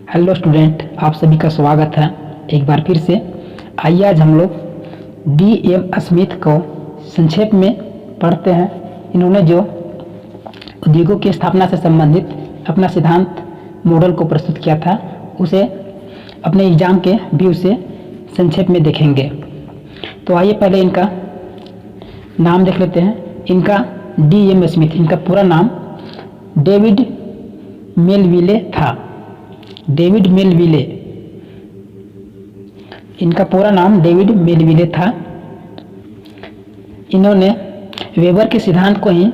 Hello student, आप सभी का स्वागत है एक बार फिर से। आइए आज हम लोग डी.एम. स्मिथ को संक्षेप में पढ़ते हैं। इन्होंने जो उद्योगों की स्थापना से संबंधित अपना सिद्धांत मॉडल को प्रस्तुत किया था, उसे अपने एग्जाम के व्यू से संक्षेप में देखेंगे। तो आइए पहले इनका नाम देख लेते हैं। इनका डी.एम. स्मिथ, इनका पूरा नाम डेविड मेलविले था। डेविड मेलविले, इनका पूरा नाम डेविड मेलविले था। इन्होंने वेबर के सिद्धांत को ही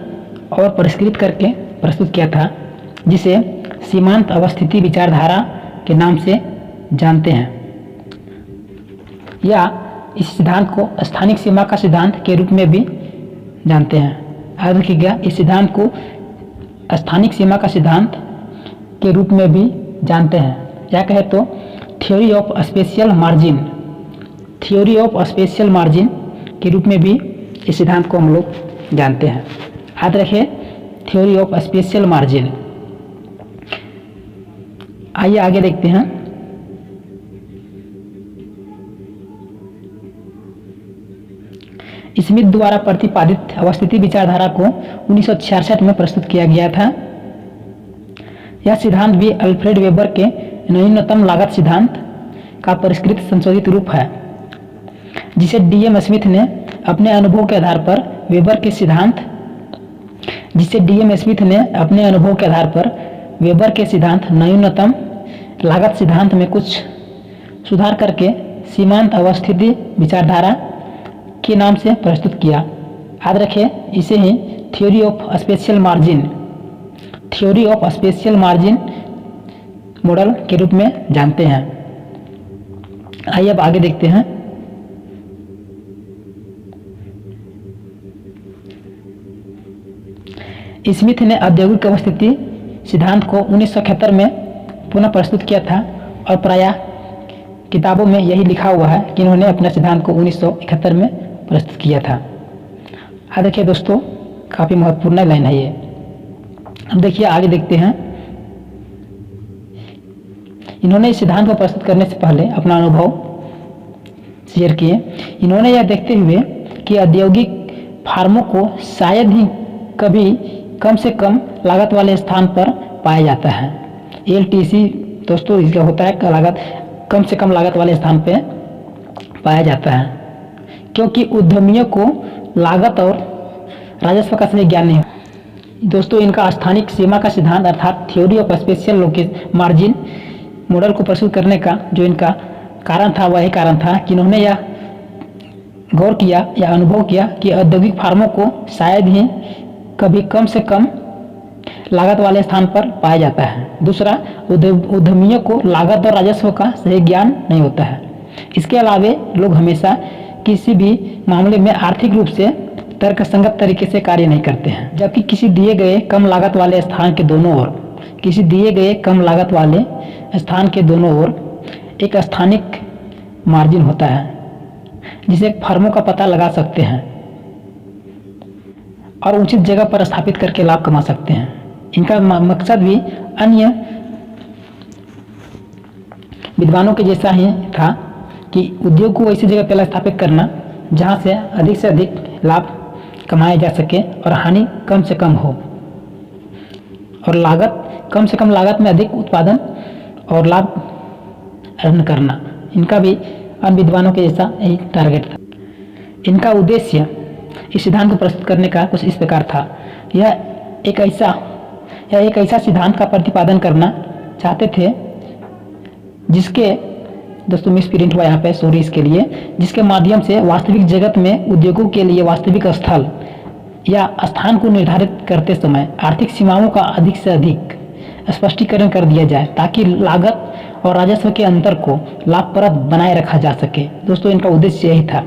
और परिष्कृत करके प्रस्तुत किया था, जिसे सीमांत अवस्थिति विचारधारा के नाम से जानते हैं, या इस सिद्धांत को स्थानिक सीमा का सिद्धांत के रूप में भी जानते हैं। याद रखिएगा, इस सिद्धांत को स्थानिक सीमा का सिद्धांत के रूप में भी जानते हैं, या कहे तो theory of spatial margin, theory of spatial margin के रूप में भी इस सिद्धांत को हम लोग जानते हैं। याद रखें, थ्योरी ऑफ स्पेशियल मार्जिन। आइए आगे देखते हैं। स्मिथ द्वारा प्रतिपादित अवस्थिति विचारधारा को 1966 में प्रस्तुत किया गया था। यह सिद्धांत भी अल्फ्रेड वेबर के न्यूनतम लागत सिद्धांत का परिष्कृत संशोधित रूप है, जिसे डी.एम. स्मिथ ने अपने अनुभव के आधार पर वेबर के सिद्धांत न्यूनतम लागत सिद्धांत में कुछ सुधार करके सीमांत अवस्थिति विचारधारा के नाम से प्रस्तुत किया। याद रखें, इसे ही theory of spatial margin model के रूप में जानते हैं। आइए अब आगे देखते हैं। स्मिथ ने औद्योगिक अवस्थिति सिद्धांत को 1971 में पुनः प्रस्तुत किया था, और प्रायः किताबों में यही लिखा हुआ है कि इन्होंने अपना सिद्धांत को 1971 में प्रस्तुत किया था। देखिए दोस्तों, काफ़ी महत्वपूर्ण लाइन है ये। अब देखिए आगे देखते हैं। इन्होंने इस सिद्धांत को प्रस्तुत करने से पहले अपना अनुभव शेयर किए। इन्होंने यह देखते हुए कि औद्योगिक फार्मों को शायद ही कभी कम से कम लागत वाले स्थान पर पाया जाता है। LTC दोस्तों इसका होता है लागत, कम से कम लागत वाले स्थान पर पाया जाता है, क्योंकि उद्यमियों को लागत और राजस्व का सही ज्ञान नहीं। दोस्तों, इनका स्थानिक सीमा का सिद्धांत अर्थात theory of spatial margin model को प्रस्तुत करने का जो इनका कारण था, वही कारण था कि इन्होंने यह गौर किया या अनुभव किया कि औद्योगिक फार्मों को शायद ही कभी कम से कम लागत वाले स्थान पर पाया जाता है। दूसरा, उद्यमियों को लागत और राजस्व का सही ज्ञान नहीं होता है। इसके अलावा लोग हमेशा किसी भी मामले में आर्थिक रूप से तर्कसंगत तरीके से कार्य नहीं करते हैं, जबकि किसी दिए गए कम लागत वाले स्थान के दोनों ओर एक स्थानिक मार्जिन होता है, जिसे फर्मों का पता लगा सकते हैं और उचित जगह पर स्थापित करके लाभ कमा सकते हैं। इनका मकसद भी अन्य विद्वानों के जैसा ही था कि उद्योग को ऐसी जगह पर स्थापित करना जहां से अधिक लाभ कमाया जा सके और हानि कम से कम हो, और कम से कम लागत में अधिक उत्पादन और लाभ अर्जन करना। इनका भी अन्य विद्वानों के जैसा यही टारगेट था। इनका उद्देश्य इस सिद्धांत को प्रस्तुत करने का कुछ इस प्रकार था। यह एक ऐसा सिद्धांत का प्रतिपादन करना चाहते थे जिसके, दोस्तों मिस प्रिंट हुआ यहाँ पे, सॉरी इसके लिए, जिसके माध्यम से वास्तविक जगत में उद्योगों के लिए वास्तविक स्थल या स्थान को निर्धारित करते समय आर्थिक सीमाओं का अधिक से अधिक स्पष्टीकरण कर दिया जाए, ताकि लागत और राजस्व के अंतर को लाभप्रद बनाए रखा जा सके। दोस्तों, इनका उद्देश्य यही था।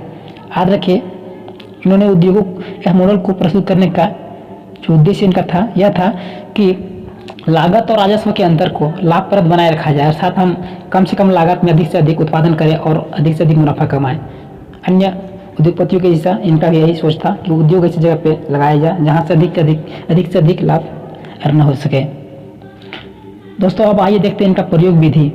याद रखिए, इन्होंने उद्योगों यह मॉडल को प्रस्तुत करने का जो उद्देश्य इनका था, यह था कि लागत और राजस्व के अंतर को लाभप्रद बनाए रखा जाए, अर्थात हम कम से कम लागत में अधिक से अधिक उत्पादन करें और अधिक से अधिक मुनाफा कमाएं। अन्य उद्योगपतियों के जैसा इनका भी यही सोच था कि उद्योग ऐसी जगह पे लगाया जाए जहां से अधिक से अधिक लाभ अर्न हो सके। दोस्तों अब आइए देखते हैं इनका प्रयोग विधि।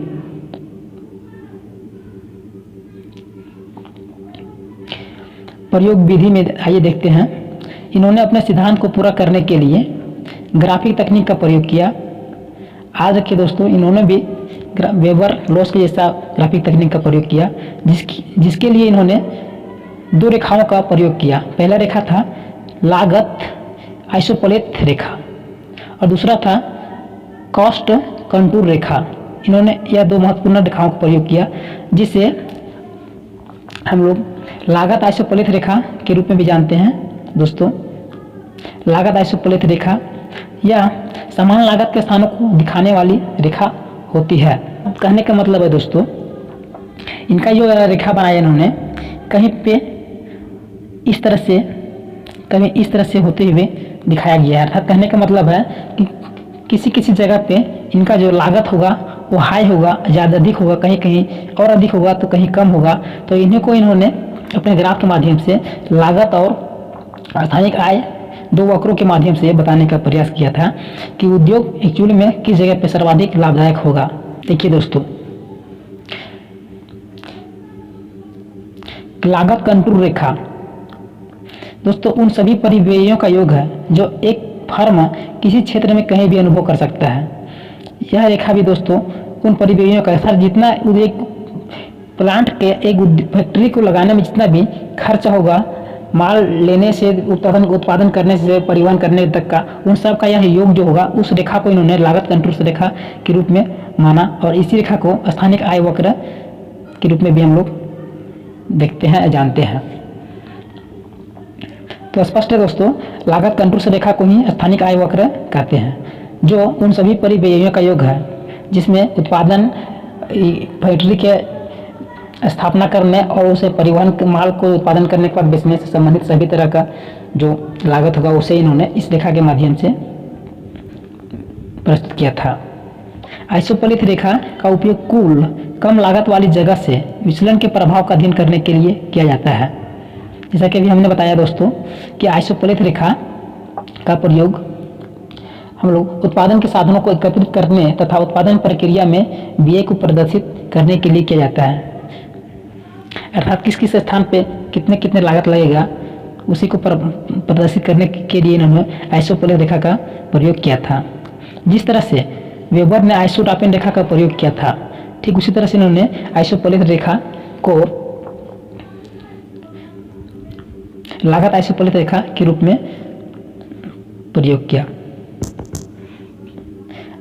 प्रयोग विधि में आइए देखते हैं। इन्होंने अपने सिद्धांत को पूरा करने के लिए ग्राफिक तकनीक का प्रयोग किया। आज के दोस्तों इन्होंने भी वेबर लॉस के जैसा ग्राफिक तकनीक का प्रयोग किया, जिसके लिए इन्होंने दो रेखाओं का प्रयोग किया। पहला रेखा था लागत आइसोपलेट रेखा और दूसरा था कॉस्ट कंटूर रेखा। इन्होंने यह दो महत्वपूर्ण रेखाओं का प्रयोग किया, जिसे हम लोग लागत आइसोपलेट रेखा के रूप में भी जानते हैं। दोस्तों लागत आइसोपलेट रेखा यह समान लागत के स्थानों को दिखाने वाली रेखा होती है। कहने का मतलब है दोस्तों, इनका जो रेखा बनाया इन्होंने कहीं पे इस तरह से, कहीं इस तरह से होते हुए दिखाया गया है। अर्थात कहने का मतलब है कि किसी किसी जगह पे इनका जो लागत होगा वो हाई होगा, ज़्यादा अधिक होगा, कहीं कहीं और अधिक होगा तो कहीं कम होगा। तो इन्हीं को इन्होंने अपने ग्राफ के माध्यम से लागत और स्थानिक आय दो वक्रों के माध्यम से बताने का प्रयास किया था कि उद्योग एक्चुअली में किस जगह पे सर्वाधिक लाभदायक होगा। देखिए दोस्तों, लागत कंटूर रेखा दोस्तों उन सभी परिव्ययों का योग है जो एक फर्म किसी क्षेत्र में कहीं भी अनुभव कर सकता है। यह रेखा भी दोस्तों उन परिव्ययों का सर जितना एक प्लांट के एक फैक्ट्री को लगाने में जितना भी खर्च होगा, माल लेने से उत्पादन करने से परिवहन करने तक का, उन सब का यह योग जो होगा, उस रेखा को इन्होंने लागत कंटूर रेखा के रूप में माना। और इसी रेखा को स्थानिक आय वक्र के रूप में भी हम लोग देखते हैं, जानते हैं। तो स्पष्ट है दोस्तों, लागत कंटूर रेखा को ही स्थानिक आय वक्र कहते हैं, जो उन सभी परिव्ययों का योग है जिसमें उत्पादन, फैक्ट्री के स्थापना करने और उसे परिवहन माल को उत्पादन करने के बाद बेचने से संबंधित सभी तरह का जो लागत होगा उसे इन्होंने इस रेखा के माध्यम से प्रस्तुत किया था। आइसोपलित रेखा का उपयोग कुल कम लागत वाली जगह से विचलन के प्रभाव का अध्ययन करने के लिए किया जाता है। जैसा कि अभी हमने बताया दोस्तों कि आइसोपलित रेखा का प्रयोग हम लोग उत्पादन के साधनों को एकत्रित करने तथा उत्पादन प्रक्रिया में व्यय को प्रदर्शित करने के लिए किया जाता है। अर्थात किस किस स्थान पे कितने कितने लागत लगेगा उसी को प्रदर्शित करने के लिए इन्होंने आइसोपलित रेखा का प्रयोग किया था। जिस तरह से वेबर ने आइसोटापिन रेखा का प्रयोग किया था, ठीक उसी तरह से इन्होंने आइसोपलित रेखा को लागत आइसोपलित रेखा के रूप में प्रयोग किया।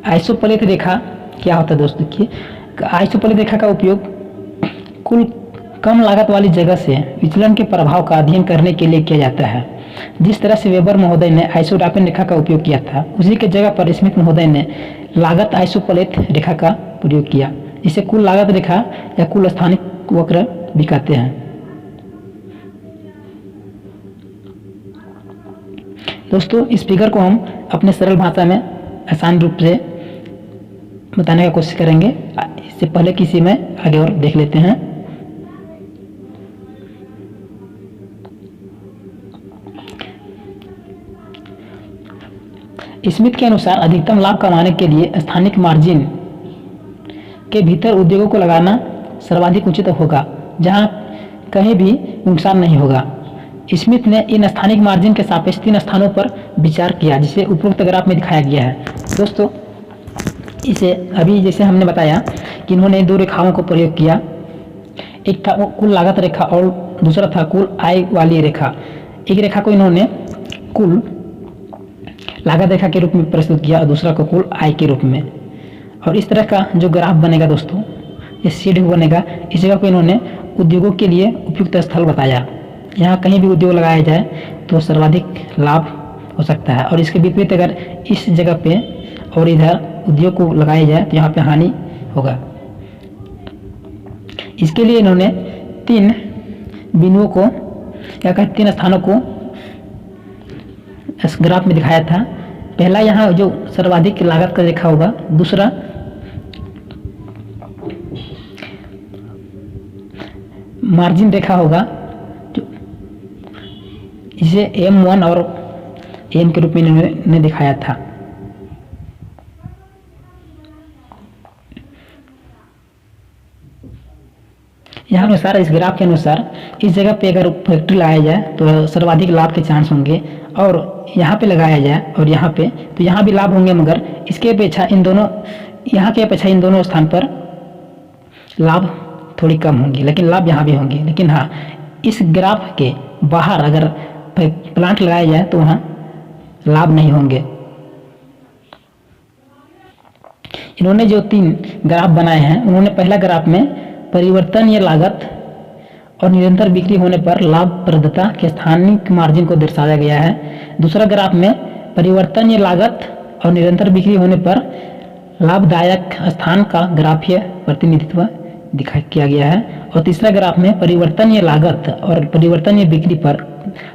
आइसोपलित रेखा क्या होता है दोस्तों की, आइसोपलित रेखा का उपयोग कुल कम लागत वाली जगह से विचलन के प्रभाव का अध्ययन करने के लिए किया जाता है। जिस तरह से वेबर महोदय ने आइसोटापिन रेखा का उपयोग किया था, उसी के जगह पर स्मिथ महोदय ने लागत आइसोपलित रेखा का प्रयोग किया। इसे कुल लागत रेखा या कुल स्थानिक वक्र भी कहते हैं। दोस्तों इस फिगर को हम अपने सरल भाषा में आसान रूप से बताने का कोशिश करेंगे। इससे पहले किसी में आगे और देख लेते हैं। स्मिथ के अनुसार अधिकतम लाभ कमाने के लिए स्थानिक मार्जिन के भीतर उद्योगों को लगाना सर्वाधिक उचित होगा, जहां कहीं भी नुकसान नहीं होगा। स्मिथ ने इन स्थानिक मार्जिन के सापेक्ष 3 स्थानों पर विचार किया, जिसे उपरोक्त ग्राफ में दिखाया गया है। दोस्तों इसे अभी जैसे हमने बताया कि इन्होंने 2 रेखाओं को प्रयोग किया, एक था कुल लागत रेखा और दूसरा था कुल आय वाली रेखा। एक रेखा को इन्होंने कुल लागत रेखा के रूप में प्रस्तुत किया और दूसरा को कुल आय के रूप में। और इस तरह का जो ग्राफ बनेगा दोस्तों, ये शेड बनेगा, इस जगह को इन्होंने उद्योगों के लिए उपयुक्त स्थल बताया। यहाँ कहीं भी उद्योग लगाया जाए तो सर्वाधिक लाभ हो सकता है, और इसके विपरीत अगर इस जगह पे और इधर उद्योग को लगाया जाए तो यहाँ पे हानि होगा। इसके लिए इन्होंने 3 बिंदुओं को या 3 स्थानों को इस ग्राफ में दिखाया था। पहला यहाँ जो सर्वाधिक लागत का रेखा होगा, दूसरा मार्जिन रेखा होगा, जो इसे M1 और M के रूप में इन्होंने दिखाया था। यहाँ अनुसार इस ग्राफ के अनुसार इस जगह पे अगर फैक्ट्री लगाया जाए तो सर्वाधिक लाभ के चांस होंगे, और यहाँ पे लगाया जाए और यहाँ पे तो यहाँ भी लाभ होंगे, मगर इसके अपेक्षा इन दोनों यहाँ के अपेक्षा इन दोनों स्थान पर लाभ थोड़ी कम होंगी, लेकिन लाभ यहाँ भी होंगे। लेकिन हाँ, इस ग्राफ के बाहर अगर प्लांट लगाया जाए तो वहाँ लाभ नहीं होंगे। इन्होंने जो 3 ग्राफ बनाए हैं, उन्होंने पहला ग्राफ में परिवर्तनीय लागत और निरंतर बिक्री होने पर लाभप्रदता के स्थानिक मार्जिन को दर्शाया गया है। दूसरा ग्राफ में परिवर्तनीय लागत और निरंतर बिक्री होने पर लाभदायक स्थान का ग्राफीय प्रतिनिधित्व किया गया है। और तीसरा ग्राफ में परिवर्तनीय लागत और परिवर्तनीय बिक्री पर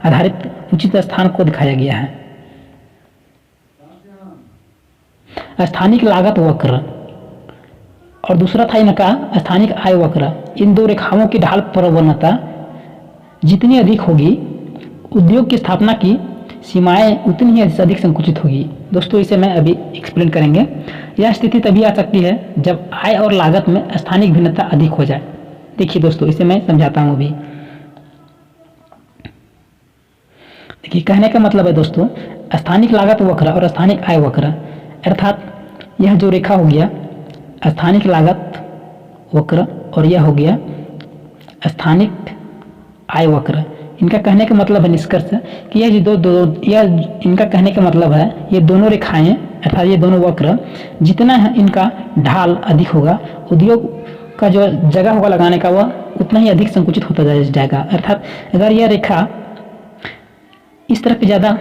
आधारित उचित स्थान को दिखाया गया है। स्थानिक लागत वक्र और दूसरा था इनका स्थानिक आय वक्र। इन 2 रेखाओं की ढाल प्रवणता जितनी अधिक होगी, उद्योग की स्थापना की सीमाएं उतनी ही अधिक संकुचित होगी। दोस्तों, इसे मैं अभी एक्सप्लेन करेंगे। यह स्थिति तभी आ सकती है जब आय और लागत में स्थानिक भिन्नता अधिक हो जाए। देखिए दोस्तों, इसे मैं समझाता हूँ अभी। देखिए, कहने का मतलब है दोस्तों, स्थानिक लागत वक्र और स्थानिक आय वक्र, अर्थात यह जो रेखा हो गया स्थानिक लागत वक्र और यह हो गया स्थानिक आय वक्र। इनका कहने का मतलब है निष्कर्ष कि यह इनका कहने का मतलब है ये दोनों रेखाएं अर्थात ये दोनों वक्र जितना है इनका ढाल अधिक होगा, उद्योग का जो जगह होगा लगाने का वह उतना ही अधिक संकुचित होता जाएगा। अर्थात अगर यह रेखा इस तरफ ज़्यादा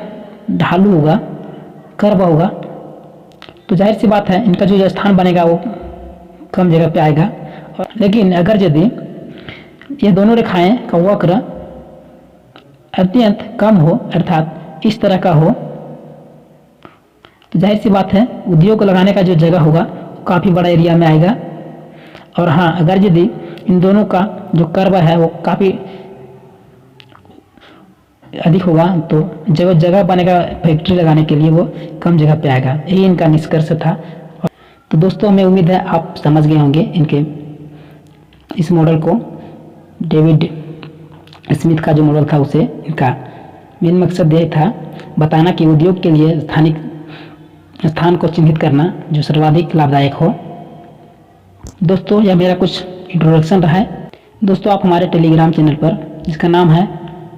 ढालू होगा, कर्व होगा, तो जाहिर सी बात है इनका जो स्थान बनेगा वो कम जगह पे आएगा। लेकिन अगर यदि ये दोनों रेखाएं का वक्र अत्यंत कम हो अर्थात इस तरह का हो, तो जाहिर सी बात है उद्योग को लगाने का जो जगह होगा काफ़ी बड़ा एरिया में आएगा। और हाँ, अगर यदि इन दोनों का जो कर्व है वो काफ़ी अधिक होगा तो जगह बनेगा फैक्ट्री लगाने के लिए वो कम जगह पे आएगा। यही इनका निष्कर्ष था। तो दोस्तों, हमें उम्मीद है आप समझ गए होंगे इनके इस मॉडल को। डेविड स्मिथ का जो मॉडल था उसे इनका मेन मकसद यह था बताना कि उद्योग के लिए स्थानिक स्थान को चिन्हित करना जो सर्वाधिक लाभदायक हो। दोस्तों, यह मेरा कुछ इंट्रोडक्शन रहा है। दोस्तों, आप हमारे टेलीग्राम चैनल पर जिसका नाम है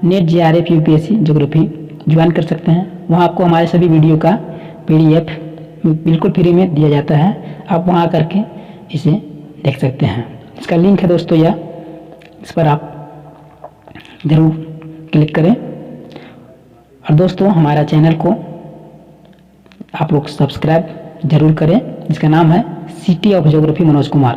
net JRF UPSC geography join कर सकते हैं। वहाँ आपको हमारे सभी वीडियो का PDF बिल्कुल फ्री में दिया जाता है। आप वहाँ करके इसे देख सकते हैं। इसका लिंक है दोस्तों, यह इस पर आप ज़रूर क्लिक करें। और दोस्तों, हमारा चैनल को आप लोग सब्सक्राइब जरूर करें, जिसका नाम है city of geography Manoj Kumar.